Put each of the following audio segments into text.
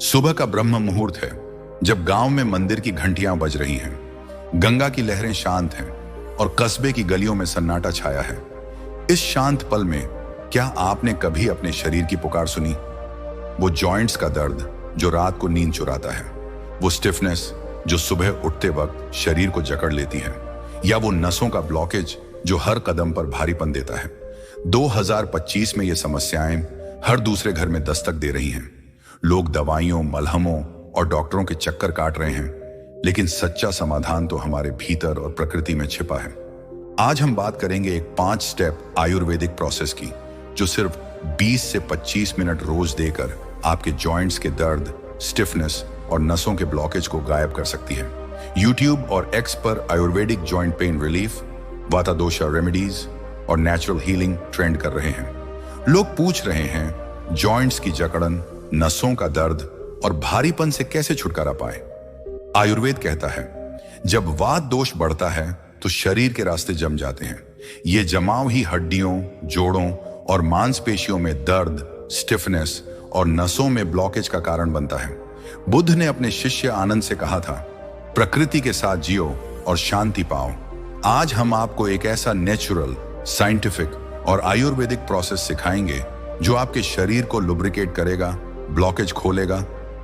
सुबह का ब्रह्म मुहूर्त है, जब गांव में मंदिर की घंटियां बज रही हैं। गंगा की लहरें शांत हैं और कस्बे की गलियों में सन्नाटा छाया है। इस शांत पल में क्या आपने कभी अपने शरीर की पुकार सुनी? वो जॉइंट्स का दर्द जो रात को नींद चुराता है, वो स्टिफनेस जो सुबह उठते वक्त शरीर को जकड़ लेती है, या वो नसों का ब्लॉकेज जो हर कदम पर भारीपन देता है। 2025 में ये समस्याएं हर दूसरे घर में दस्तक दे रही हैं। लोग दवाइयों, मलहमों और डॉक्टरों के चक्कर काट रहे हैं, लेकिन सच्चा समाधान तो हमारे भीतर और प्रकृति में छिपा है। आज हम बात करेंगे एक 5 स्टेप आयुर्वेदिक प्रोसेस की, जो सिर्फ 20 से 25 मिनट रोज देकर आपके जॉइंट्स के दर्द, स्टिफनेस और नसों के ब्लॉकेज को गायब कर सकती है। यूट्यूब और एक्स पर आयुर्वेदिक जॉइंट पेन रिलीफ, वाता दोषा रेमेडीज और नेचुरल हीलिंग ट्रेंड कर रहे हैं। लोग पूछ रहे हैं, जॉइंट्स की जकड़न, नसों का दर्द और भारीपन से कैसे छुटकारा पाए? आयुर्वेद कहता है, जब वात दोष बढ़ता है तो शरीर के रास्ते जम जाते हैं। ये जमाव ही हड्डियों, जोड़ों और मांसपेशियों में दर्द, स्टिफनेस और नसों में ब्लॉकेज का कारण बनता है। बुद्ध ने अपने शिष्य आनंद से कहा था, प्रकृति के साथ जियो और शांति पाओ। आज हम आपको एक ऐसा नेचुरल, साइंटिफिक और आयुर्वेदिक प्रोसेस सिखाएंगे जो आपके शरीर को लुब्रिकेट करेगा, ब्लॉकेज खोलेगा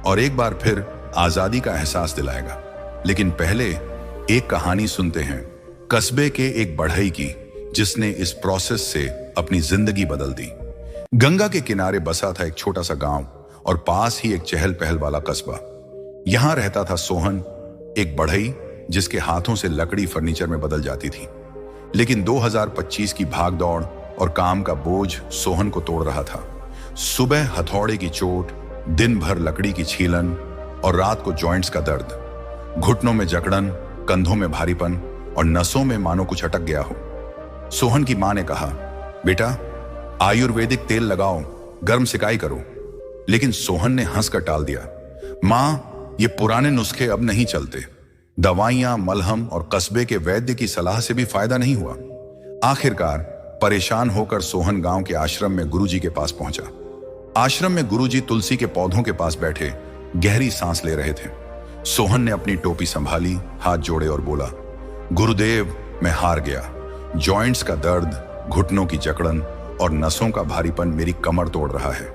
और एक बार फिर आजादी का एहसास दिलाएगा। लेकिन पहले एक कहानी सुनते हैं, कस्बे के एक बढ़ई की, जिसने इस प्रोसेस से अपनी जिंदगी बदल दी। गंगा के किनारे बसा था एक छोटा सा गांव और पास ही एक चहल पहल वाला कस्बा। यहां रहता था सोहन, एक बढ़ई जिसके हाथों से लकड़ी फर्नीचर में बदल जाती थी। लेकिन 2025 की भागदौड़ और काम का बोझ सोहन को तोड़ रहा था। सुबह हथौड़े की चोट, दिन भर लकड़ी की छीलन और रात को जॉइंट्स का दर्द, घुटनों में जकड़न, कंधों में भारीपन और नसों में मानो कुछ अटक गया हो। सोहन की मां ने कहा, बेटा आयुर्वेदिक तेल लगाओ, गर्म सिकाई करो। लेकिन सोहन ने हंसकर टाल दिया, मां ये पुराने नुस्खे अब नहीं चलते। दवाइयां, मलहम और कस्बे के वैद्य की सलाह से भी फायदा नहीं हुआ। आखिरकार परेशान होकर सोहन गांव के आश्रम में गुरुजी के पास पहुंचा। आश्रम में गुरुजी तुलसी के पौधों के पास बैठे गहरी सांस ले रहे थे। सोहन ने अपनी टोपी संभाली, हाथ जोड़े और बोला, गुरुदेव मैं हार गया। जॉइंट्स का दर्द, घुटनों की जकड़न और नसों का भारीपन मेरी कमर तोड़ रहा है।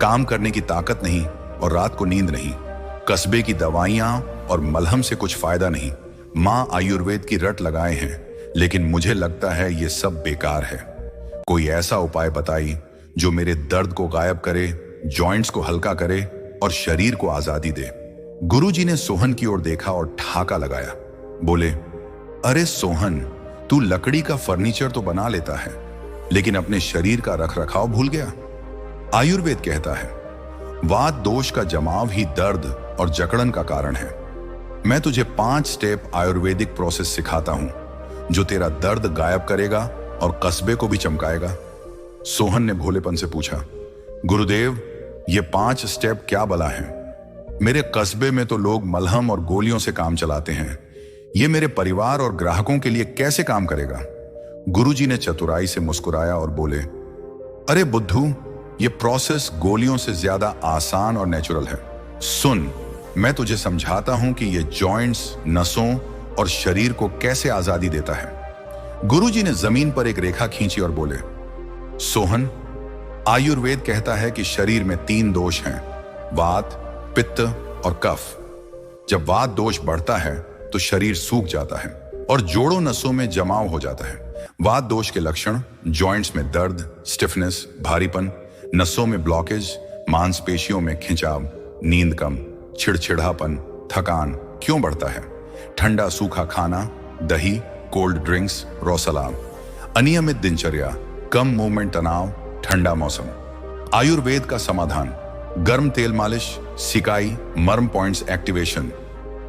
काम करने की ताकत नहीं और रात को नींद नहीं। कस्बे की दवाइयां और मलहम से कुछ फायदा नहीं। मां आयुर्वेद की रट लगाए हैं, लेकिन मुझे लगता है ये सब बेकार है। कोई ऐसा उपाय बताई जो मेरे दर्द को गायब करे, जॉइंट्स को हल्का करे और शरीर को आजादी दे। गुरुजी ने सोहन की ओर देखा और ठहाका लगाया। बोले, अरे सोहन, तू लकड़ी का फर्नीचर तो बना लेता है, लेकिन अपने शरीर का रखरखाव भूल गया। आयुर्वेद कहता है, वात दोष का जमाव ही दर्द और जकड़न का कारण है। मैं तुझे 5 स्टेप आयुर्वेदिक प्रोसेस सिखाता हूं, जो तेरा दर्द गायब करेगा और कस्बे को भी चमकाएगा। सोहन ने भोलेपन से पूछा, गुरुदेव ये 5 स्टेप क्या भला है? मेरे कस्बे में तो लोग मलहम और गोलियों से काम चलाते हैं। ये मेरे परिवार और ग्राहकों के लिए कैसे काम करेगा? गुरुजी ने चतुराई से मुस्कुराया और बोले, अरे बुद्धू, ये प्रोसेस गोलियों से ज्यादा आसान और नेचुरल है। सुन, मैं तुझे समझाता हूं कि ये जॉइंट्स, नसों और शरीर को कैसे आजादी देता है। गुरुजी ने जमीन पर एक रेखा खींची और बोले, सोहन, आयुर्वेद कहता है कि शरीर में 3 दोष हैं, वात, पित्त और कफ। जब वात दोष बढ़ता है तो शरीर सूख जाता है और जोड़ों, नसों में जमाव हो जाता है। वात दोष के लक्षण जॉइंट्स में दर्द, स्टिफनेस, भारीपन, नसों में ब्लॉकेज, मांसपेशियों में खिंचाव, नींद कम, चिड़चिड़ापन, थकान। क्यों बढ़ता है? ठंडा सूखा खाना, दही, कोल्ड ड्रिंक्स, रोसलाम, अनियमित दिनचर्या, कम मूवमेंट, तनाव, ठंडा मौसम। आयुर्वेद का समाधान, गर्म तेल मालिश, सिकाई, मर्म पॉइंट्स एक्टिवेशन,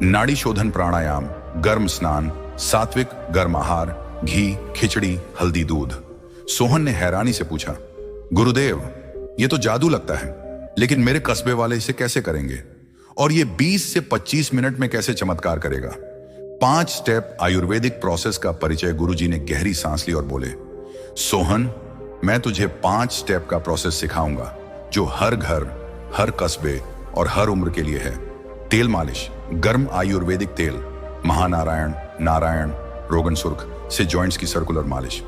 नाड़ी शोधन प्राणायाम, गर्म स्नान, सात्विक गर्म आहार, घी, खिचड़ी, हल्दी, दूध। सोहन ने हैरानी से पूछा, गुरुदेव ये तो जादू लगता है, लेकिन मेरे कस्बे वाले इसे कैसे करेंगे? और ये 20 से 25 मिनट में कैसे चमत्कार करेगा? 5 स्टेप आयुर्वेदिक प्रोसेस का परिचय। गुरुजी ने गहरी सांस ली और बोले, सोहन, मैं तुझे 5 स्टेप का प्रोसेस सिखाऊंगा जो हर घर, हर कस्बे और हर उम्र के लिए है। तेल मालिश, गर्म आयुर्वेदिक तेल महानारायण, नारायण, रोगन सुर्ख से जॉइंट्स की सर्कुलर मालिश।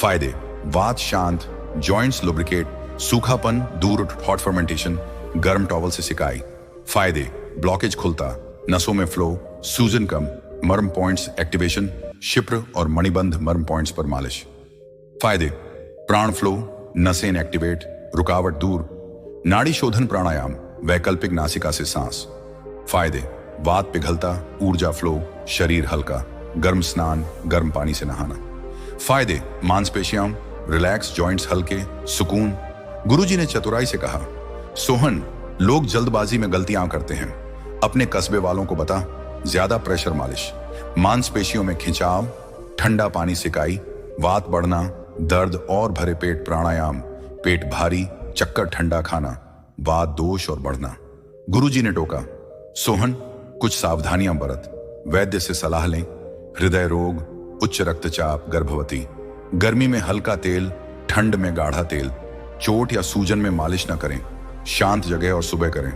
फायदे: वात शांत, जॉइंट्स लुब्रिकेट, सूखापन दूर, हॉट फर्मेंटेशन, गर्म टॉवल से सिकाई। फायदे: ब्लॉकेज खुलता, नसों में फ्लो, सूजन कम, मर्म पॉइंट्स एक्टिवेशन, शिप्र और मणिबंध मर्म पॉइंट्स पर मालिश। फायदे: प्राण फ्लो, नसें एक्टिवेट, रुकावट दूर, नाड़ी शोधन प्राणायाम, वैकल्पिक नासिका से सांस। फायदे: वात पिघलता, ऊर्जा फ्लो, शरीर हल्का, गर्म स्नान, गर्म पानी से नहाना। फायदे: मांसपेशियां रिलैक्स, जॉइंट्स हल्के, सुकून। गुरुजी ने चतुराई से कहा, सोहन, लोग जल्दबाजी में गलतियां करते हैं, अपने कस्बे वालों को बता। ज्यादा प्रेशर मालिश, मांसपेशियों में खिंचाव, ठंडा पानी सिकाई, वात बढ़ना, दर्द और भरे पेट प्राणायाम, पेट भारी, चक्कर, ठंडा खाना, वात दोष और बढ़ना। गुरुजी ने टोका, सोहन, कुछ सावधानियां बरत, वैद्य से सलाह लें। हृदय रोग, उच्च रक्तचाप, गर्भवती। गर्मी में हल्का तेल, ठंड में गाढ़ा तेल। चोट या सूजन में मालिश न करें, शांत जगह और सुबह करें।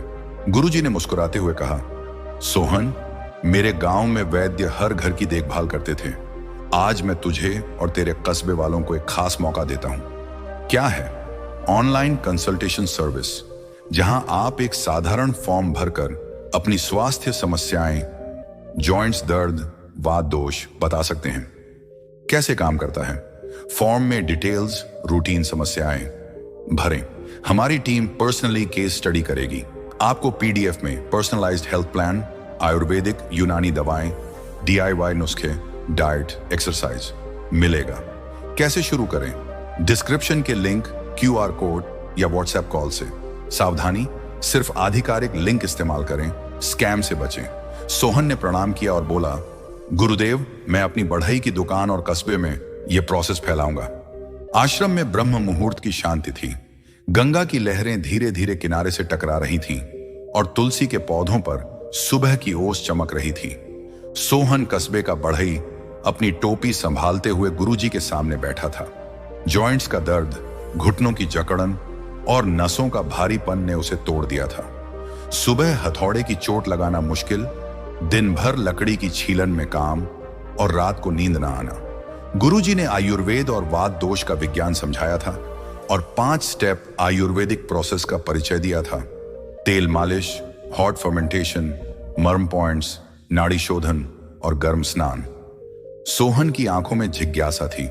गुरुजी ने मुस्कुराते हुए कहा, सोहन, मेरे गांव में वैद्य हर घर की देखभाल करते थे। आज मैं तुझे और तेरे कस्बे वालों को एक खास मौका देता हूं। क्या है? ऑनलाइन कंसल्टेशन सर्विस, जहां आप एक साधारण फॉर्म भरकर अपनी स्वास्थ्य समस्याएं, जॉइंट्स दर्द, वात दोष बता सकते हैं। कैसे काम करता है? फॉर्म में डिटेल्स, रूटीन समस्याएं भरें। हमारी टीम पर्सनली केस स्टडी करेगी। आपको पीडीएफ में पर्सनलाइज्ड हेल्थ प्लान, आयुर्वेदिक यूनानी दवाएं, DIY नुस्खे, डाइट, एक्सरसाइज मिलेगा। कैसे शुरू करें? डिस्क्रिप्शन के लिंक, QR कोड या व्हाट्सएप कॉल से। सावधानी, सिर्फ आधिकारिक लिंक इस्तेमाल करें, स्कैम से बचें। सोहन ने प्रणाम किया और बोला, गुरुदेव, मैं अपनी बढ़ई की दुकान और कस्बे में यह प्रोसेस फैलाऊंगा। आश्रम में ब्रह्म मुहूर्त की शांति थी। गंगा की लहरें धीरे धीरे किनारे से टकरा रही थीं और तुलसी के पौधों पर सुबह की ओस चमक रही थी। सोहन कस्बे का बढ़ई अपनी टोपी संभालते हुए गुरुजी के सामने बैठा था। जॉइंट्स का दर्द, घुटनों की जकड़न और नसों का भारीपन ने उसे तोड़ दिया था। सुबह हथौड़े की चोट लगाना मुश्किल, दिन भर लकड़ी की छीलन में काम और रात को नींद ना आना। गुरुजी ने आयुर्वेद और वात दोष का विज्ञान समझाया था और 5 स्टेप आयुर्वेदिक प्रोसेस का परिचय दिया था। तेल मालिश, हॉट फर्मेंटेशन, मर्म पॉइंट्स, नाड़ी शोधन और गर्म स्नान। सोहन की आंखों में जिज्ञासा थी।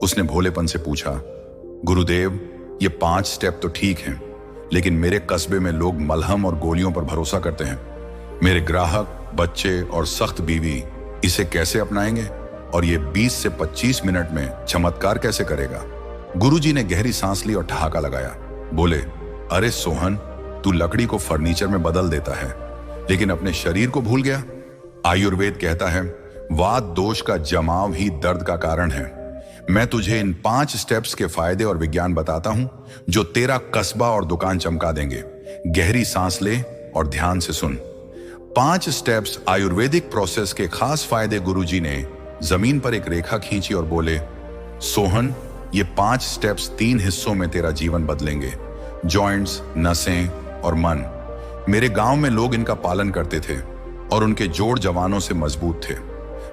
उसने भोलेपन से पूछा, गुरुदेव, ये 5 स्टेप तो ठीक हैं, लेकिन मेरे कस्बे में लोग मलहम और गोलियों पर भरोसा करते हैं। मेरे ग्राहक, बच्चे और सख्त बीवी इसे कैसे अपनाएंगे? और ये 20 से 25 मिनट में चमत्कार कैसे करेगा? गुरुजी ने गहरी सांस ली और ठहाका लगाया। बोले, अरे सोहन, तू लकड़ी को फर्नीचर में बदल देता है, लेकिन अपने शरीर को भूल गया। आयुर्वेद कहता है, वात दोष का जमाव ही दर्द का कारण है। मैं तुझे इन 5 स्टेप्स के फायदे और विज्ञान बताता हूं, जो तेरा कस्बा और दुकान चमका देंगे। गहरी सांस ले और ध्यान से सुन। 5 स्टेप्स आयुर्वेदिक प्रोसेस के खास फायदे। गुरुजी ने जमीन पर एक रेखा खींची और बोले, सोहन, ये 5 स्टेप्स 3 हिस्सों में तेरा जीवन बदलेंगे, जॉइंट्स, नसें और मन। मेरे गांव में लोग इनका पालन करते थे और उनके जोड़ जवानों से मजबूत थे।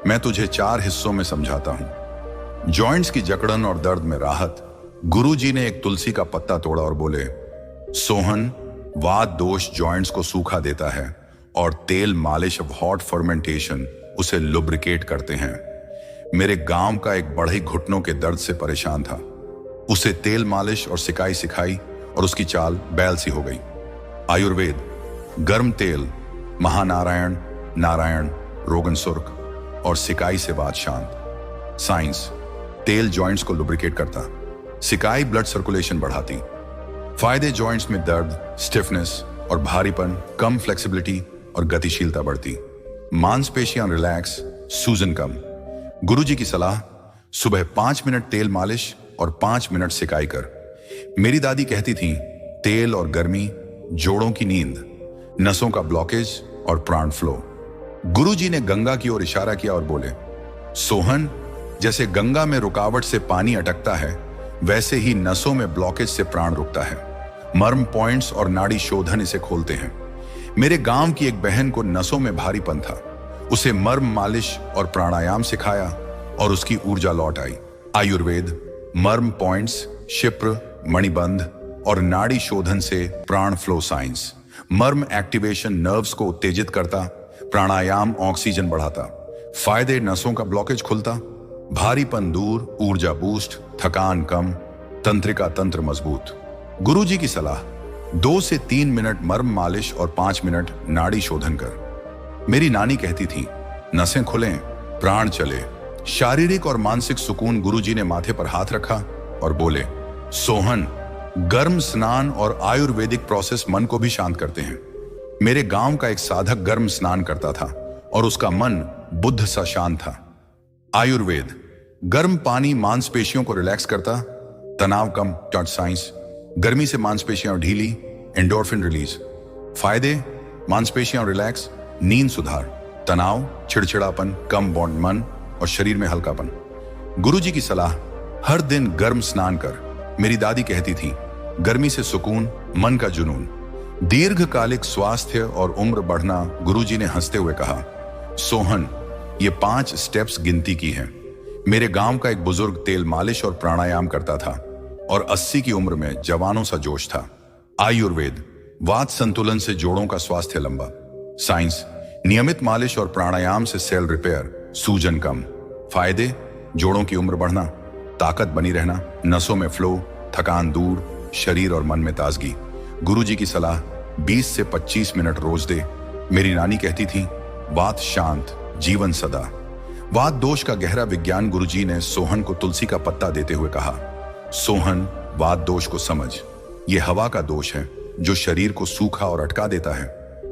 मैं तुझे 4 हिस्सों में समझाता हूं। जॉइंट्स की जकड़न और दर्द में राहत। गुरुजी ने एक तुलसी का पत्ता तोड़ा और बोले, सोहन, वात दोष जॉइंट्स को सूखा देता है और तेल मालिश ऑफ हॉट फर्मेंटेशन उसे लुब्रिकेट करते हैं। मेरे गांव का एक बढ़ई घुटनों के दर्द से परेशान था। उसे तेल मालिश और सिकाई सिखाई और उसकी चाल बैल सी हो गई। आयुर्वेद, गर्म तेल महानारायण, नारायण, रोगन सुर्ख और सिकाई से वात शांत। साइंस, तेल जॉइंट्स को लुब्रिकेट करता, सिकाई ब्लड सर्कुलेशन बढ़ाती। फायदे, जॉइंट्स में दर्द, स्टिफनेस और भारीपन कम, फ्लेक्सिबिलिटी और गतिशीलता बढ़ती। मांसपेशियां रिलैक्स, सूजन कम। गुरुजी की सलाह, सुबह 5 मिनट तेल मालिश और 5 मिनट सिकाई कर। मेरी दादी कहती थी, तेल और गर्मी, जोड़ों की नींद, नसों का ब्लॉकेज और प्राण फ्लो। गुरुजी ने गंगा की ओर इशारा किया और बोले, सोहन, जैसे गंगा में रुकावट से पानी अटकता है, वैसे ही नसों में ब्लॉकेज से प्राण रुकता है। मर्म पॉइंट्स और नाड़ी शोधन इसे खोलते हैं। मेरे गांव की एक बहन को नसों में भारीपन था। उसे मर्म मालिश और प्राणायाम सिखाया और उसकी ऊर्जा लौट आई। आयुर्वेद मर्म पॉइंट्स, क्षिप्र, मणिबंध और नाड़ी शोधन से प्राण फ्लो साइंस। मर्म एक्टिवेशन नर्व्स को उत्तेजित करता, प्राणायाम ऑक्सीजन बढ़ाता। फायदे नसों का ब्लॉकेज खुलता, भारीपन दूर, ऊर्जा बूस्ट, थकान कम, तंत्रिका तंत्र मजबूत। गुरुजी की सलाह, 2 से 3 मिनट मर्म मालिश और 5 मिनट नाड़ी शोधन कर। मेरी नानी कहती थी, नसें खुलें, प्राण चले। शारीरिक और मानसिक सुकून। गुरुजी ने माथे पर हाथ रखा और बोले, सोहन, गर्म स्नान और आयुर्वेदिक प्रोसेस मन को भी शांत करते हैं। मेरे गांव का एक साधक गर्म स्नान करता था और उसका मन बुद्ध सा शांत था। आयुर्वेद गर्म पानी मांसपेशियों को रिलैक्स करता, तनाव कम। टच साइंस, गर्मी से मांसपेशियां ढीली, एंडोर्फिन रिलीज। फायदे, मांसपेशियां रिलैक्स, नींद सुधार, तनाव, चिड़चिड़ापन कम, बॉन्ड मन और शरीर में हल्कापन। गुरुजी की सलाह, हर दिन गर्म स्नान कर। मेरी दादी कहती थी, गर्मी से सुकून, मन का जुनून। दीर्घकालिक स्वास्थ्य और उम्र बढ़ना। गुरुजी ने हंसते हुए कहा, सोहन, ये 5 स्टेप्स गिनती की हैं। मेरे गांव का एक बुजुर्ग तेल मालिश और प्राणायाम करता था और 80 की उम्र में जवानों सा जोश था। आयुर्वेद वात संतुलन से जोड़ों का स्वास्थ्य लंबा। साइंस, नियमित मालिश और प्राणायाम से सेल रिपेयर, सूजन कम। फायदे, जोड़ों की उम्र बढ़ना, ताकत बनी रहना, नसों में फ्लो, थकान दूर, शरीर और मन में ताजगी। गुरुजी की सलाह, 20 से 25 मिनट रोज दे। मेरी नानी कहती थी, वात शांत, जीवन सदा। वात दोष का गहरा विज्ञान। गुरुजी ने सोहन को तुलसी का पत्ता देते हुए कहा, सोहन, वात दोष को समझ। यह हवा का दोष है जो शरीर को सूखा और अटका देता है।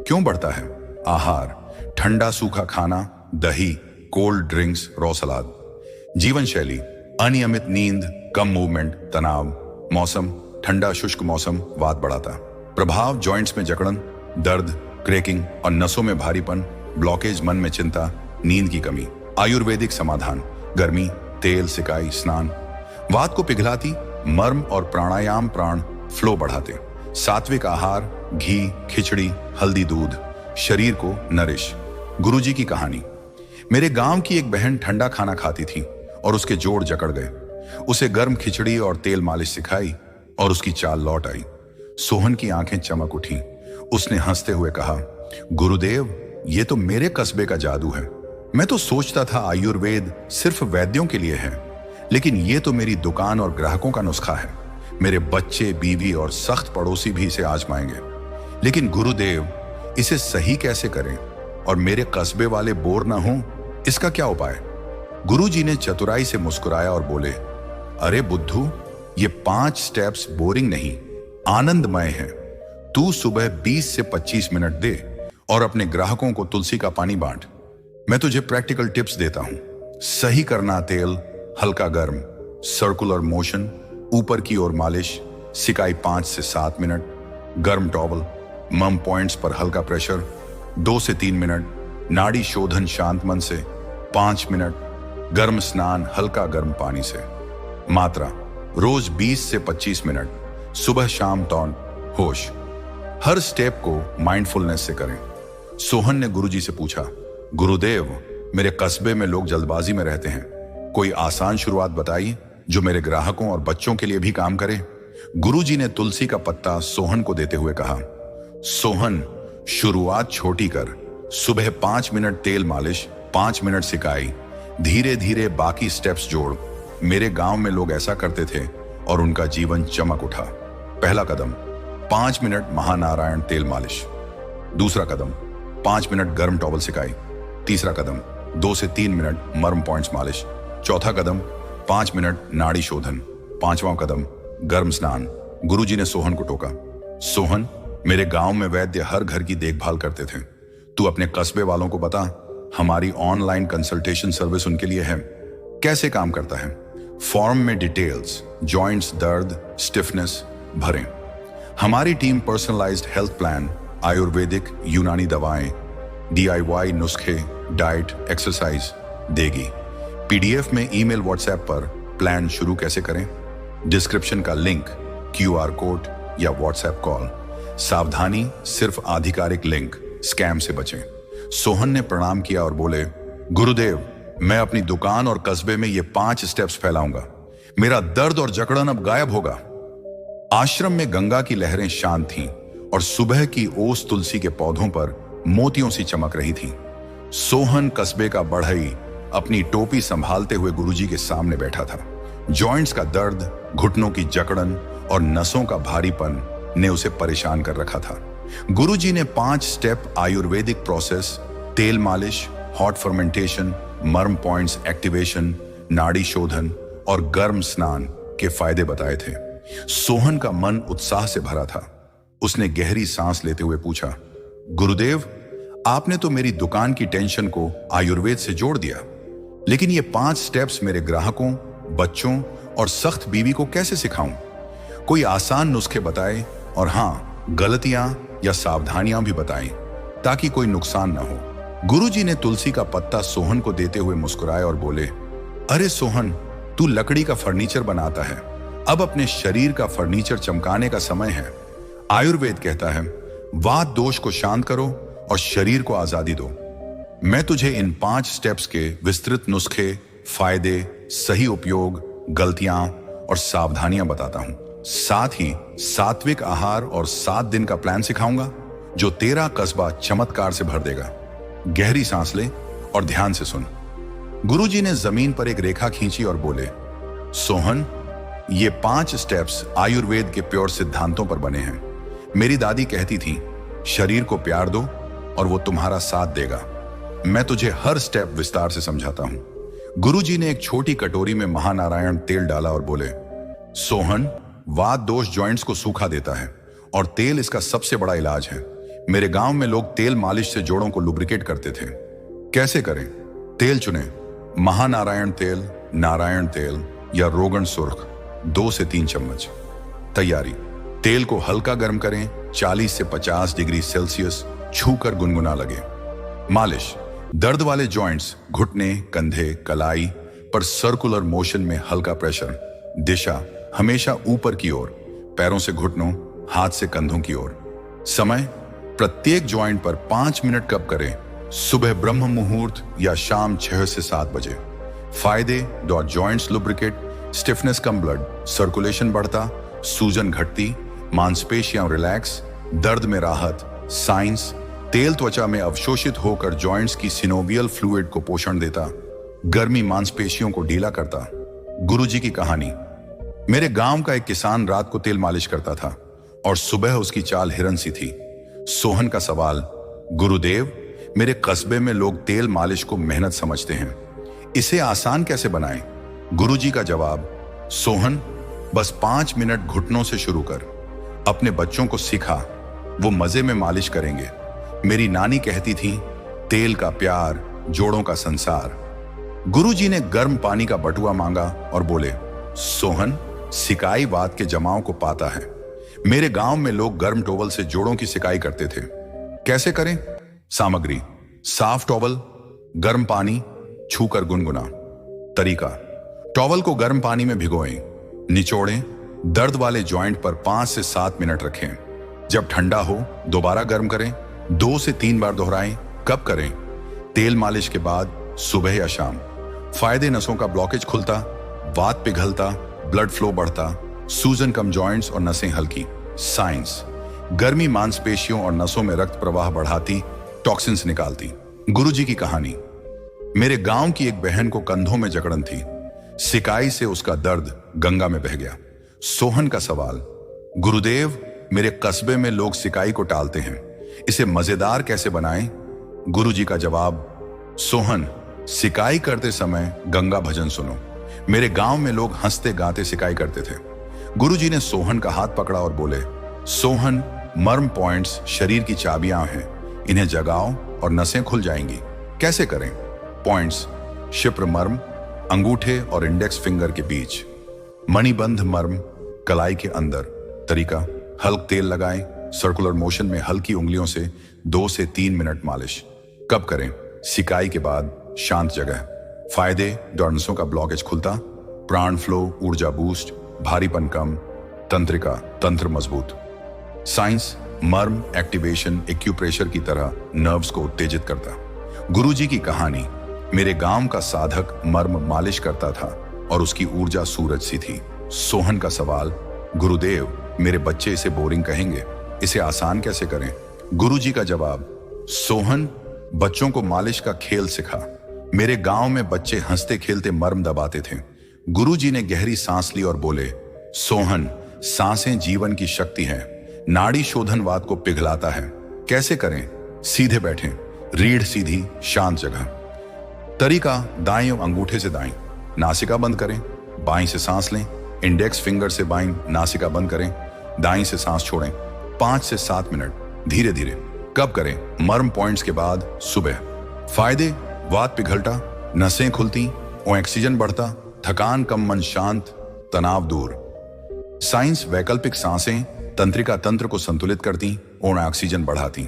क्यों बढ़ता है? आहार, ठंडा सूखा खाना, दही, कोल्ड ड्रिंक्स, रॉ सलाद। जीवन शैली, अनियमित नींद, कम मूवमेंट, तनाव। मौसम, ठंडा शुष्क मौसम वात बढ़ाता। प्रभाव, जॉइंट्स में जकड़न, दर्द, क्रैकिंग और नसों में भारीपन, ब्लॉकेज, मन में चिंता, नींद की कमी। आयुर्वेदिक समाधान, गर्मी, तेल, सिकाई, स्नान। वात को पिघलाती, मर्म और प्राणायाम प्राण फ्लो बढ़ाते। सात्विक आहार, घी, खिचड़ी, हल्दी दूध, शरीर को नरिश। गुरुजी की कहानी, मेरे गांव की एक बहन ठंडा खाना खाती थी और उसके जोड़ जकड़ गए। उसे गर्म खिचड़ी और तेल मालिश सिखाई और उसकी चाल लौट आई। सोहन की आंखें चमक उठी। उसने हंसते हुए कहा, गुरुदेव, ये तो मेरे कस्बे का जादू है। मैं तो सोचता था आयुर्वेद सिर्फ वैद्यों के लिए है, लेकिन ये तो मेरी दुकान और ग्राहकों का नुस्खा है। मेरे बच्चे, बीवी और सख्त पड़ोसी भी इसे आजमाएंगे। लेकिन गुरुदेव, इसे सही कैसे करें और मेरे कस्बे वाले बोर ना हों? इसका क्या उपाय? गुरुजी ने चतुराई से मुस्कुराया और बोले, अरे बुद्धू, ये 5 स्टेप्स बोरिंग नहीं, आनंदमय है। तू सुबह 20 से 25 मिनट दे और अपने ग्राहकों को तुलसी का पानी बांट। मैं तुझे प्रैक्टिकल टिप्स देता हूं। सही करना तेल, हल्का गर्म, सर्कुलर मोशन, ऊपर की ओर मालिश, सिकाई 5 से 7 मिनट, गर्म टॉवल, मम पॉइंट्स पर हल्का प्रेशर 2 से 3 मिनट, नाड़ी शोधन शांत मन से 5 मिनट, गर्म स्नान हल्का गर्म पानी से। मात्रा, रोज 20 से 25 मिनट, सुबह शाम टॉन, होश। हर स्टेप को माइंडफुलनेस से करें। सोहन ने गुरुजी से पूछा, गुरुदेव, मेरे कस्बे में लोग जल्दबाजी में रहते हैं, कोई आसान शुरुआत बताइए जो मेरे ग्राहकों और बच्चों के लिए भी काम करे। गुरुजी ने तुलसी का पत्ता सोहन को देते हुए कहा, सोहन, शुरुआत छोटी कर। सुबह 5 मिनट तेल मालिश, 5 मिनट सिकाई, धीरे धीरे बाकी स्टेप्स जोड़। मेरे गांव में लोग ऐसा करते थे और उनका जीवन चमक उठा। पहला कदम, 5 मिनट महानारायण तेल मालिश। दूसरा कदम, 5 मिनट गर्म टॉवल सिकाई। तीसरा कदम, 2 से 3 मिनट मर्म पॉइंट्स मालिश। चौथा कदम, 5 मिनट नाड़ी शोधन। 5वां कदम, गर्म स्नान। गुरुजी ने सोहन को टोका, सोहन, मेरे गांव में वैद्य हर घर की देखभाल करते थे। तू अपने कस्बे वालों को बता, हमारी ऑनलाइन कंसल्टेशन सर्विस उनके लिए है। कैसे काम करता है? फॉर्म में डिटेल्स, जॉइंट्स, दर्द, स्टिफनेस भरें। हमारी team personalised health plan, Ayurvedic, यूनानी दवाएं, DIY नुस्खे, डाइट, एक्सरसाइज देगी। PDF में ईमेल, व्हाट्सएप पर प्लान शुरू कैसे करें, डिस्क्रिप्शन का लिंक, QR कोड या व्हाट्सएप कॉल। सावधानी, सिर्फ आधिकारिक लिंक, स्कैम से बचें। सोहन ने प्रणाम किया और बोले, गुरुदेव, मैं अपनी दुकान और कस्बे में ये 5 स्टेप्स फैलाऊंगा। मेरा दर्द और जकड़न अब गायब होगा। आश्रम में गंगा की लहरें शांत थीं और सुबह की ओस तुलसी के पौधों पर मोतियों सी चमक रही थी। सोहन कस्बे का बढ़ई अपनी टोपी संभालते हुए गुरुजी के सामने बैठा था। जॉइंट्स का दर्द, घुटनों की जकड़न और नसों का भारीपन ने उसे परेशान कर रखा था। गुरुजी ने 5 स्टेप आयुर्वेदिक प्रोसेस, तेल मालिश, हॉट फर्मेंटेशन, मर्म पॉइंट्स एक्टिवेशन, नाड़ी शोधन और गर्म स्नान के फायदे बताए थे। सोहन का मन उत्साह से भरा था। उसने गहरी सांस लेते हुए पूछा, गुरुदेव, आपने तो मेरी दुकान की टेंशन को आयुर्वेद से जोड़ दिया, लेकिन ये 5 स्टेप्स मेरे ग्राहकों, बच्चों और सख्त बीवी को कैसे सिखाऊं? कोई आसान नुस्खे बताएं और हाँ, गलतियां या सावधानियां भी बताएं ताकि कोई नुकसान ना हो। गुरुजी ने तुलसी का पत्ता सोहन को देते हुए मुस्कुराए और बोले, अरे सोहन, तू लकड़ी का फर्नीचर बनाता है, अब अपने शरीर का फर्नीचर चमकाने का समय है। आयुर्वेद कहता है, वात दोष को शांत करो और शरीर को आजादी दो। मैं तुझे इन 5 स्टेप्स के विस्तृत नुस्खे, फायदे, सही उपयोग, गलतियां और सावधानियां बताता हूं। साथ ही सात्विक आहार और 7 दिन का प्लान सिखाऊंगा जो तेरा कस्बा चमत्कार से भर देगा। गहरी सांस ले और ध्यान से सुन। गुरुजी ने जमीन पर एक रेखा खींची और बोले, सोहन, ये 5 स्टेप्स आयुर्वेद के प्योर सिद्धांतों पर बने हैं। मेरी दादी कहती थी, शरीर को प्यार दो और वो तुम्हारा साथ देगा। मैं तुझे हर स्टेप विस्तार से समझाता हूं। गुरुजी ने एक छोटी कटोरी में महानारायण तेल डाला और बोले, सोहन, वात दोष जॉइंट्स को सूखा देता है और तेल इसका सबसे बड़ा इलाज है। मेरे गांव में लोग तेल मालिश से जोड़ों को लुब्रिकेट करते थे। कैसे करें? तेल चुने, महानारायण तेल, नारायण तेल या रोगन सुर्ख, 2 से 3 चम्मच। तैयारी, तेल को हल्का गर्म करें, 40 से 50 डिग्री सेल्सियस, छूकर गुनगुना लगे। मालिश, दर्द वाले जॉइंट्स, घुटने, कंधे, कलाई पर सर्कुलर मोशन में हल्का प्रेशर। दिशा, हमेशा ऊपर की ओर, पैरों से घुटनों, हाथ से कंधों की ओर। समय, प्रत्येक जॉइंट पर 5 मिनट कब करें, सुबह ब्रह्म मुहूर्त या शाम 6 से 7 बजे। फायदे, जॉइंट्स लुब्रिकेट, स्टिफनेस कम ब्लड सर्कुलेशन बढ़ता, सूजन घटती, मांसपेशियां रिलैक्स, दर्द में राहत। साइंस, तेल त्वचा में अवशोषित होकर जॉइंट्स की सिनोवियल फ्लूइड को पोषण देता, गर्मी मांसपेशियों को ढीला करता। गुरुजी की कहानी। मेरे गांव का एक किसान रात को तेल मालिश करता था और सुबह उसकी चाल हिरन सी थी। सोहन का सवाल, गुरुदेव, मेरे कस्बे में लोग तेल मालिश को मेहनत समझते हैं, इसे आसान कैसे बनाएं? गुरुजी का जवाब, सोहन, बस 5 मिनट घुटनों से शुरू कर। अपने बच्चों को सिखा, वो मजे में मालिश करेंगे। मेरी नानी कहती थी, तेल का प्यार, जोड़ों का संसार। गुरुजी ने गर्म पानी का बटुआ मांगा और बोले, सोहन, सिकाई वात के जमाव को पाता है। मेरे गांव में लोग गर्म टॉवल से जोड़ों की सिकाई करते थे। कैसे करें? सामग्री, साफ टॉवल, गर्म पानी, छूकर गुनगुना। तरीका, टॉवल को गर्म पानी में भिगोएं, निचोड़ें, दर्द वाले जॉइंट पर 5 से 7 मिनट रखें। जब ठंडा हो दोबारा गर्म करें, 2 से 3 बार दोहराएं। कब करें? तेल मालिश के बाद, सुबह या शाम। फायदे, नसों का ब्लॉकेज खुलता, वात पिघलता, ब्लड फ्लो बढ़ता, सूजन कम जॉइंट्स और नसें हल्की। साइंस, गर्मी मांसपेशियों और नसों में रक्त प्रवाह बढ़ाती, टॉक्सिन्स निकालती। गुरुजी की कहानी। मेरे गांव की एक बहन को कंधों में जकड़न थी, सिकाई से उसका दर्द गंगा में बह गया। सोहन का सवाल, गुरुदेव, मेरे कस्बे में लोग सिकाई को टालते हैं, इसे मजेदार कैसे बनाएं? गुरुजी का जवाब, सोहन, सिकाई करते समय गंगा भजन सुनो। मेरे गांव में लोग हंसते गाते सिकाई करते थे। गुरुजी ने सोहन का हाथ पकड़ा और बोले, सोहन, मर्म पॉइंट्स शरीर की चाबियां हैं, इन्हें जगाओ और नसें खुल जाएंगी। कैसे करें? पॉइंट्स, शिप्र मर्म, अंगूठे और इंडेक्स फिंगर के बीच। मणिबंध मर्म, कलाई के अंदर। तरीका, हल्क तेल लगाएं, सर्कुलर मोशन में हल्की उंगलियों से 2 से 3 मिनट मालिश। कब करें? सिकाई के बाद, शांत जगह। फायदे, नसों का ब्लॉकेज खुलता, प्राण फ्लो, ऊर्जा बूस्ट, भारीपन कम, तंत्रिका, तंत्र मजबूत। साइंस, मर्म एक्टिवेशन एक्यूप्रेशर की तरह नर्व्स को उत्तेजित करता। गुरुजी की कहानी। मेरे गांव का साधक मर्म मालिश करता था और उसकी ऊर्जा सूरज सी थी। सोहन का सवाल, गुरुदेव मेरे बच्चे इसे बोरिंग कहेंगे, इसे आसान कैसे करें? गुरुजी का जवाब, सोहन बच्चों को मालिश का खेल सिखा। मेरे गांव में बच्चे हंसते खेलते मर्म दबाते थे। गुरुजी ने गहरी सांस ली और बोले, सोहन सांसें जीवन की शक्ति है, नाड़ी शोधनवाद को पिघलाता है। कैसे करें? सीधे बैठें, रीढ़ सीधी, शांत जगह। तरीका, दाएं अंगूठे से दाएं, नासिका बंद करें, बाएं से सांस लें, इंडेक्स फिंगर से बाएं नासिका बंद करें, दाएं से सांस छोड़ें। 5 से 7 मिनट धीरे धीरे। कब करें? मर्म पॉइंट्स के बाद सुबह। फायदे, वात पिघलता, नसें खुलती, ऑक्सीजन बढ़ता, थकान कम, मन शांत, तनाव दूर। साइंस, वैकल्पिक सांसें तंत्रिका तंत्र को संतुलित करती और ऑक्सीजन बढ़ाती।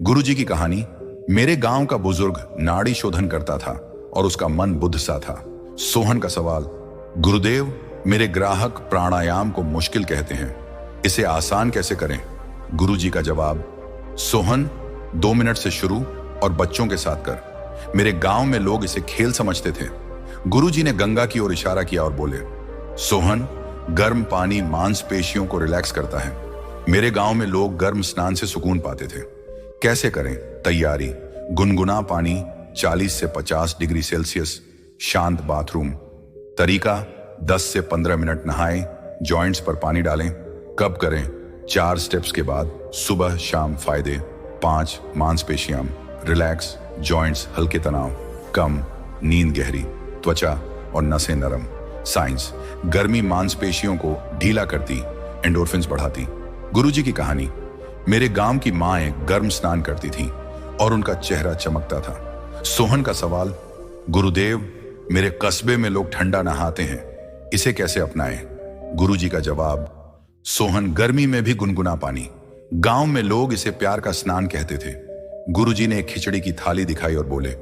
गुरुजी की कहानी। मेरे गांव का बुजुर्ग नाड़ी शोधन करता था और उसका मन बुद्ध सा था। सोहन का सवाल, गुरुदेव मेरे ग्राहक प्राणायाम को मुश्किल कहते हैं, इसे आसान कैसे करें? गुरुजी का जवाब, सोहन 2 मिनट से शुरू और बच्चों के साथ कर। मेरे गांव में लोग इसे खेल समझते थे। गुरुजी ने गंगा की ओर इशारा किया और बोले, सोहन गर्म पानी मांसपेशियों को रिलैक्स करता है। मेरे गांव में लोग गर्म स्नान से सुकून पाते थे। कैसे करें? तैयारी, गुनगुना पानी 40 से 50 डिग्री सेल्सियस, शांत बाथरूम। तरीका, 10 से 15 मिनट नहाएं, जॉइंट्स पर पानी डालें। कब करें? 4 स्टेप्स के बाद, सुबह शाम। फायदे, 5 मांसपेशियां रिलैक्स, जॉइंट्स हल्के, तनाव कम, नींद गहरी, त्वचा और नसें नरम। साइंस, गर्मी मांसपेशियों को ढीला करती, एंडोर्फिन्स बढ़ाती। गुरुजी की कहानी। मेरे गांव की माएं गर्म स्नान करती थीं और उनका चेहरा चमकता था। सोहन का सवाल, गुरुदेव मेरे कस्बे में लोग ठंडा नहाते हैं, इसे कैसे अपनाएं? गुरुजी का जवाब, सोहन गर्मी में भी गुनगुना पानी। गांव में लोग इसे प्यार का स्नान कहते थे। गुरुजी ने एक खिचड़ी की थाली दिखाई और बोले,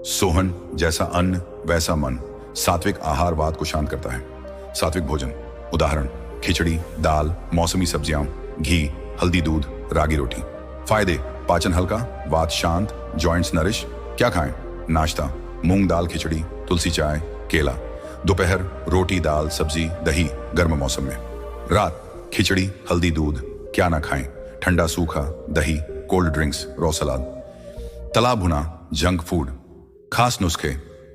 सोहन जैसा अन्न वैसा मन। सात्विक आहार वात को शांत करता है। सात्विक भोजन, उदाहरण खिचड़ी, दाल, मौसमी सब्जियां, घी, हल्दी दूध, रागी रोटी। फायदे, पाचन हल्का, वात शांत, जॉइंट्स नरिश। क्या खाएं? नाश्ता, मूंग दाल खिचड़ी, तुलसी चाय, केला। दोपहर, रोटी दाल सब्जी दही, गर्म मौसम में। रात, खिचड़ी हल्दी दूध। क्या ना खाएं? ठंडा सूखा, दही, कोल्ड ड्रिंक्स, रॉ सलाद। तला भुना, जंक फूड। खास नुस्खे,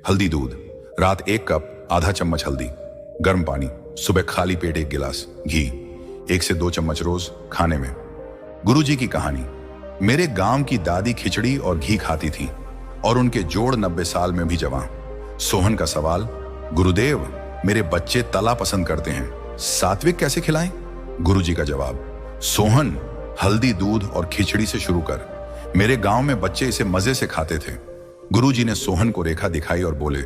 हल्दी दूध, रात 1 कप आधा चम्मच हल्दी, गर्म पानी, सुबह खाली पेट 1 गिलास, घी 1 से 2 चम्मच रोज खाने में। गुरुजी की कहानी। मेरे गांव की दादी खिचड़ी और घी खाती थी और उनके जोड़ 90 साल में भी जवां। सोहन का सवाल, गुरुदेव मेरे बच्चे तला पसंद करते हैं, सात्विक कैसे खिलाएं? गुरुजी का जवाब, सोहन हल्दी दूध और खिचड़ी से शुरू कर। मेरे गांव में बच्चे इसे मजे से खाते थे। गुरुजी ने सोहन को रेखा दिखाई और बोले,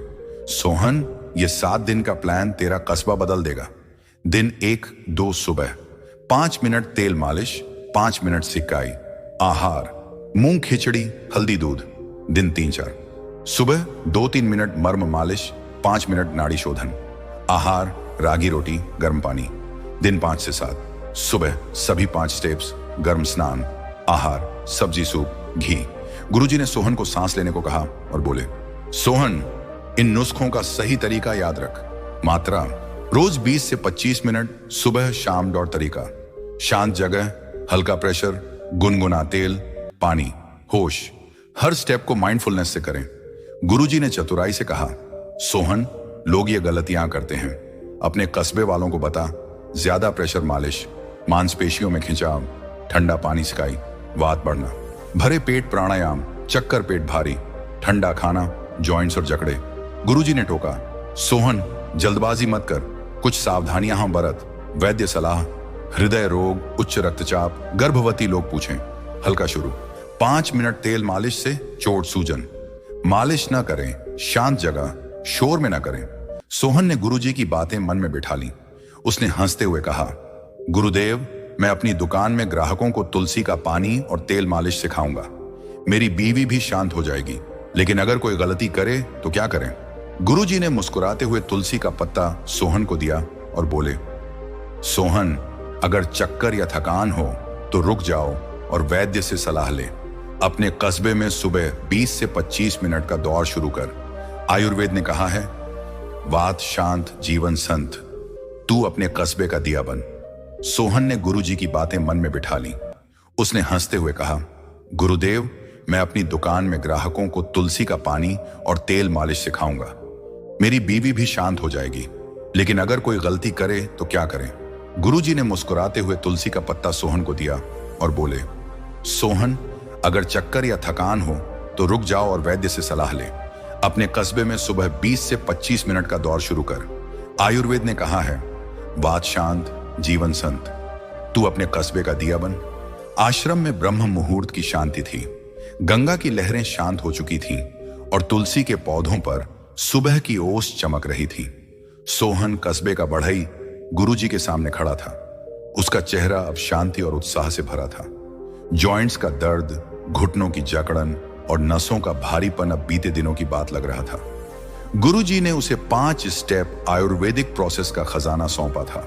सोहन ये 7 दिन का प्लान तेरा कस्बा बदल देगा। दिन 1, 2 सुबह 5 मिनट तेल मालिश, 5 मिनट सिकाई। आहार, मूंग खिचड़ी हल्दी दूध। दिन 3, 4 सुबह 2-3 मिनट मर्म मालिश, 5 मिनट नाड़ी शोधन। आहार, रागी रोटी, गर्म पानी। दिन 5 से 7 सुबह सभी 5 स्टेप्स, गर्म स्नान। आहार, सब्जी सूप, घी। गुरुजी ने सोहन को सांस लेने को कहा और बोले, सोहन इन नुस्खों का सही तरीका याद रख। मात्रा, रोज 20 से 25 मिनट, सुबह शाम। दौड़ तरीका, शांत जगह, हल्का प्रेशर, गुनगुना तेल, पानी, होश। हर स्टेप को माइंडफुलनेस से करें। गुरुजी ने चतुराई से कहा, सोहन लोग ये गलतियां करते हैं, अपने कस्बे वालों को बता। ज्यादा प्रेशर मालिश, मांसपेशियों में खिंचाव, ठंडा पानी सिकाई, वात बढ़ना। भरे पेट प्राणायाम, चक्कर पेट भारी, ठंडा खाना, जॉइंट्स और जकड़े। गुरुजी ने टोका, सोहन जल्दबाजी मत कर, कुछ सावधानियां हम बरत। वैद्य सलाह, हृदय रोग, उच्च रक्तचाप, गर्भवती लोग पूछें। हल्का शुरू, 5 मिनट तेल मालिश से चोट सूजन। मालिश ना करें, शांत जगह, शोर में ना करें। सोहन ने गुरुजी की बातें मन में बिठा ली। उसने हंसते हुए कहा, गुरुदेव मैं अपनी दुकान में ग्राहकों को तुलसी का पानी और तेल मालिश सिखाऊंगा। मेरी बीवी भी शांत हो जाएगी। लेकिन अगर कोई गलती करे तो क्या करें? गुरुजी ने मुस्कुराते हुए तुलसी का पत्ता सोहन को दिया और बोले, सोहन अगर चक्कर या थकान हो तो रुक जाओ और वैद्य से सलाह ले। अपने कस्बे में सुबह 20 से 25 मिनट का दौड़ शुरू कर। आयुर्वेद ने कहा है, वात शांत जीवन संत, तू अपने कस्बे का दिया बन। सोहन ने गुरुजी की बातें मन में बिठा ली। उसने हंसते हुए कहा, गुरुदेव, मैं अपनी दुकान में ग्राहकों को तुलसी का पानी और तेल मालिश सिखाऊंगा। मेरी बीवी भी शांत हो जाएगी। लेकिन अगर कोई गलती करे तो क्या करें? गुरुजी ने मुस्कुराते हुए तुलसी का पत्ता सोहन को दिया और बोले, सोहन, अगर चक्कर या थकान हो तो रुक जाओ और वैद्य से सलाह ले। अपने कस्बे में सुबह 20 से 25 मिनट का दौड़ शुरू कर। आयुर्वेद ने कहा है, वात शांत जीवन संत, तू अपने कस्बे का दिया बन। आश्रम में ब्रह्म मुहूर्त की शांति थी। गंगा की लहरें शांत हो चुकी थीं और तुलसी के पौधों पर सुबह की ओस चमक रही थी। सोहन, कस्बे का बढ़ई, गुरुजी के सामने खड़ा था। उसका चेहरा अब शांति और उत्साह से भरा था। जॉइंट्स का दर्द, घुटनों की जकड़न और नसों का भारीपन अब बीते दिनों की बात लग रहा था। गुरुजी ने उसे 5 स्टेप आयुर्वेदिक प्रोसेस का खजाना सौंपा था।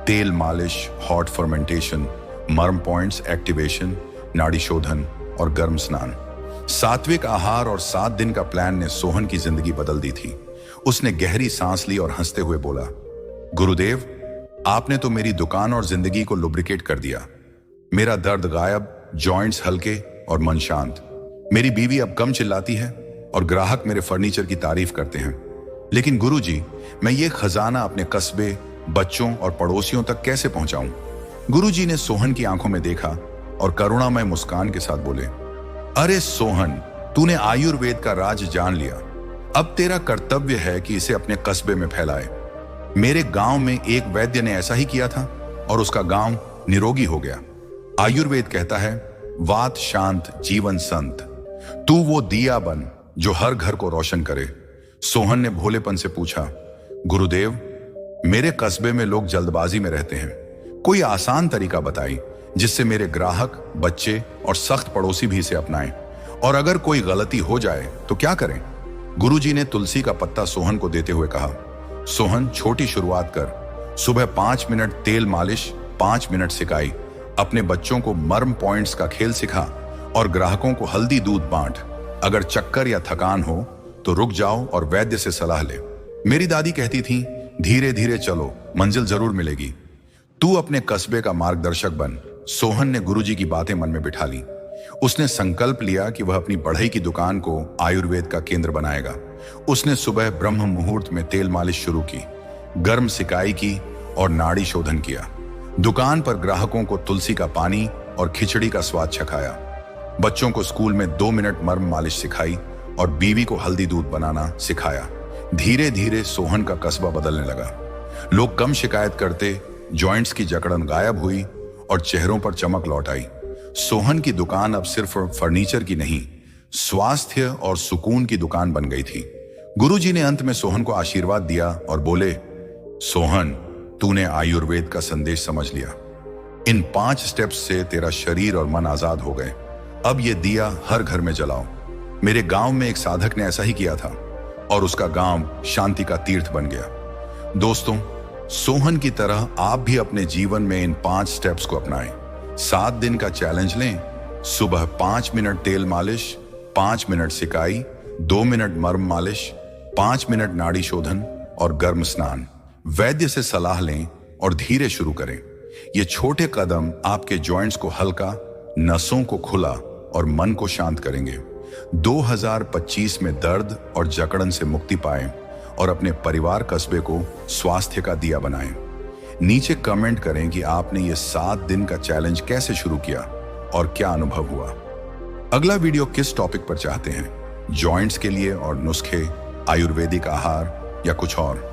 तेल मालिश, हॉट फर्मेंटेशन, मर्म पॉइंट्स एक्टिवेशन, नाड़ी शोधन और गर्म स्नान। सात्विक आहार और 7 दिन का प्लान ने सोहन की जिंदगी बदल दी थी। उसने गहरी सांस ली और हंसते हुए बोला, गुरुदेव, आपने तो मेरी दुकान और जिंदगी को लुब्रिकेट कर दिया। मेरा दर्द गायब, जॉइंट्स हल्के और मन शांत। मेरी बीवी अब कम चिल्लाती है और ग्राहक मेरे फर्नीचर की तारीफ करते हैं। लेकिन गुरुजी, मैं ये खजाना अपने कस्बे, बच्चों और पड़ोसियों तक कैसे पहुंचाऊं? गुरुजी ने सोहन की आंखों में देखा और करुणामय मुस्कान के साथ बोले, अरे सोहन, तूने आयुर्वेद का राज जान लिया। अब तेरा कर्तव्य है कि इसे अपने कस्बे में फैलाए। मेरे गांव में एक वैद्य ने ऐसा ही किया था और उसका गांव निरोगी हो गया। आयुर्वेद कहता है, वात शांत जीवन संत, तू वो दिया बन जो हर घर को रोशन करे। सोहन ने भोलेपन से पूछा, गुरुदेव, मेरे कस्बे में लोग जल्दबाजी में रहते हैं। कोई आसान तरीका बताई जिससे मेरे ग्राहक, बच्चे और सख्त पड़ोसी भी इसे अपनाएं। और अगर कोई गलती हो जाए तो क्या करें? गुरुजी ने तुलसी का पत्ता सोहन को देते हुए कहा, सोहन, छोटी शुरुआत कर। सुबह 5 मिनट तेल मालिश, 5 मिनट सिकाई। अपने बच्चों को मर्म पॉइंट्स का खेल सिखा और ग्राहकों को हल्दी दूध बांट। अगर चक्कर या थकान हो तो रुक जाओ और वैद्य से सलाह ले। मेरी दादी कहती थी, धीरे धीरे चलो, मंजिल जरूर मिलेगी। तू अपने कस्बे का मार्गदर्शक बन। सोहन ने गुरुजी की बातें मन में बिठा ली। उसने संकल्प लिया कि वह अपनी बढ़ई की दुकान को आयुर्वेद का केंद्र बनाएगा। उसने सुबह ब्रह्म मुहूर्त में तेल मालिश शुरू की, गर्म सिकाई की और नाड़ी शोधन किया। दुकान पर ग्राहकों को तुलसी का पानी और खिचड़ी का स्वाद चखाया। बच्चों को स्कूल में 2 मिनट मर्म मालिश सिखाई और बीवी को हल्दी दूध बनाना सिखाया। धीरे धीरे सोहन का कस्बा बदलने लगा। लोग कम शिकायत करते, जॉइंट्स की जकड़न गायब हुई और चेहरों पर चमक लौट आई। सोहन की दुकान अब सिर्फ फर्नीचर की नहीं, स्वास्थ्य और सुकून की दुकान बन गई थी। गुरुजी ने अंत में सोहन को आशीर्वाद दिया और बोले, सोहन, तूने आयुर्वेद का संदेश समझ लिया। इन 5 स्टेप्स से तेरा शरीर और मन आजाद हो गए। अब ये दिया हर घर में जलाओ। मेरे गांव में एक साधक ने ऐसा ही किया था और उसका गांव शांति का तीर्थ बन गया। दोस्तों, सोहन की तरह आप भी अपने जीवन में इन 5 स्टेप्स को अपनाएं। 7 दिन का चैलेंज लें। सुबह 5 मिनट तेल मालिश, 5 मिनट सिकाई, 2 मिनट मर्म मालिश, 5 मिनट नाड़ी शोधन और गर्म स्नान। वैद्य से सलाह लें और धीरे शुरू करें। ये छोटे कदम आपके जॉइंट्स को हल्का, नसों को खुला और मन को शांत करेंगे। 2025 में दर्द और जकड़न से मुक्ति पाएं और अपने परिवार, कस्बे को स्वास्थ्य का दिया बनाएं। नीचे कमेंट करें कि आपने ये 7 दिन का चैलेंज कैसे शुरू किया और क्या अनुभव हुआ। अगला वीडियो किस टॉपिक पर चाहते हैं? जॉइंट्स के लिए और नुस्खे, आयुर्वेदिक आहार या कुछ और?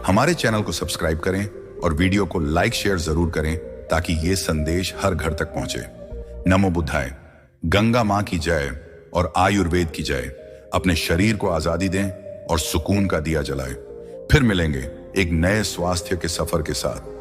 हमारे चैनल को सब्सक्राइब करें और वीडियो को लाइक शेयर जरूर करें ताकि ये संदेश हर घर तक पहुंचे। नमो बुद्धाय। गंगा मां की जय और आयुर्वेद की जय। अपने शरीर को आजादी दें और सुकून का दिया जलाएं। फिर मिलेंगे एक नए स्वास्थ्य के सफर के साथ।